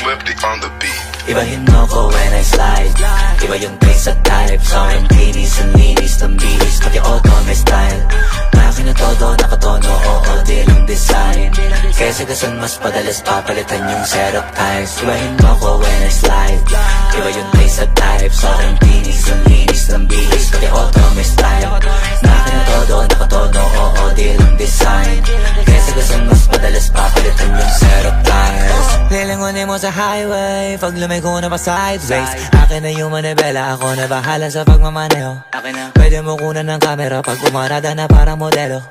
Swifty on the beat. Ibahin mo ko when I slide. Iba yung taste at type. Sa akin kinis ang linis ng bihis, pati auto may style. Makin na todo, nakatono, oo, di lang design. Kesa gasan mas padalas papalitan yung setup ties. Ibahin mo ko when I slide. Iba yung taste at type. Sa akin kinis ang linis ng bihis, pati auto may style. Makin na todo, nakatono, oo, di lang design. Kesa gasan mas padalas papalitan yung setup ties. Lilangunin mo sa highway, pag lumiko na pa sideways. Akin na yung manibela, ako na bahala sa pagmamaneho. Pwede mo kunan ng camera pag umarada na parang modelo.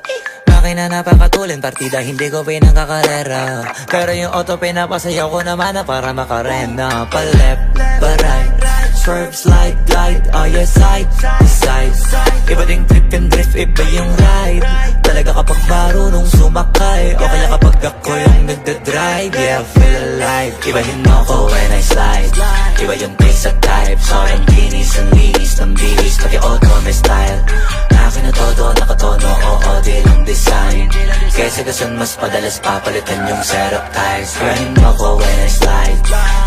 Makina na papatulin, partida hindi ko pinangkakarera. Pero yung auto pinapasayaw ko naman na para makarena. Pa left, pa right, swerve, slide, glide. Oh yeah, side to side. Iba ding trip and drift, iba yung ride. Talaga kapag marunong sumakay, o kaya kapag ako yung nagdadrive. Yeah, feel alive. Ibahin mo ko when I slide. Iba yung taste at type. Sobrang kinis ang linis ng bihis, pati auto may style. Akin na todo, nakatono, oo, di lang design. Kesa gasan mas padalas papalitan yung setup ties. Ibahin mo ko when I slide.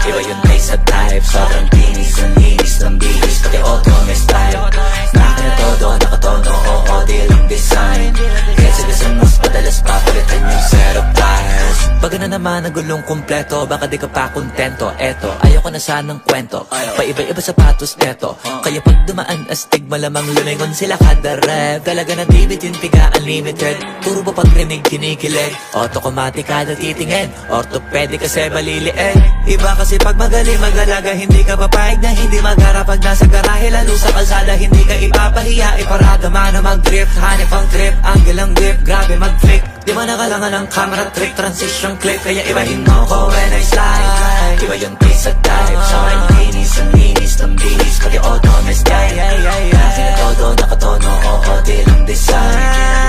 Iba yung taste at type. Sobrang kinis ang linis ng bihis, pati auto may style. Akin na todo, nakatono, oo, di lang design. Kesa gasan mas padalas papalitan yung setup ties. Pag na naman ang gulong kumpleto, baka di ka pa kontento. Eto, ayoko na sanang kwento, paiba-iba sapatos neto. Kaya pag dumaan astig, malamang lumingon sila kada rev. Talaga na David yung tiga unlimited. Puro ba pag rinig kinikilig? Automatic kada titingin, orthopedic kasi maliliit. Iba kasi pag magaling mag-alaga, hindi ka papayag na hindi magara. Pag nasa garahe lalo sa kalsada, hindi ka ipapahiya. Iparada man na mag-drift, hanip ang trip, angle ang grip, grabe mag-flick. Di ba nakalangan ng camera trick, transition clip. Kaya ibahin mo ko when I slide. Iba yung taste at type. Sa akin kinis ang linis ng bihis, pati auto may style. Akin na todo, nakatono, oo, di lang design.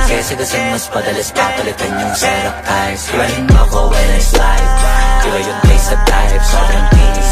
Kesa gasan mas padalas papalitan yung setup ties. Ibahin mo ko when I slide. Iba yung taste at type. Sobrang kinis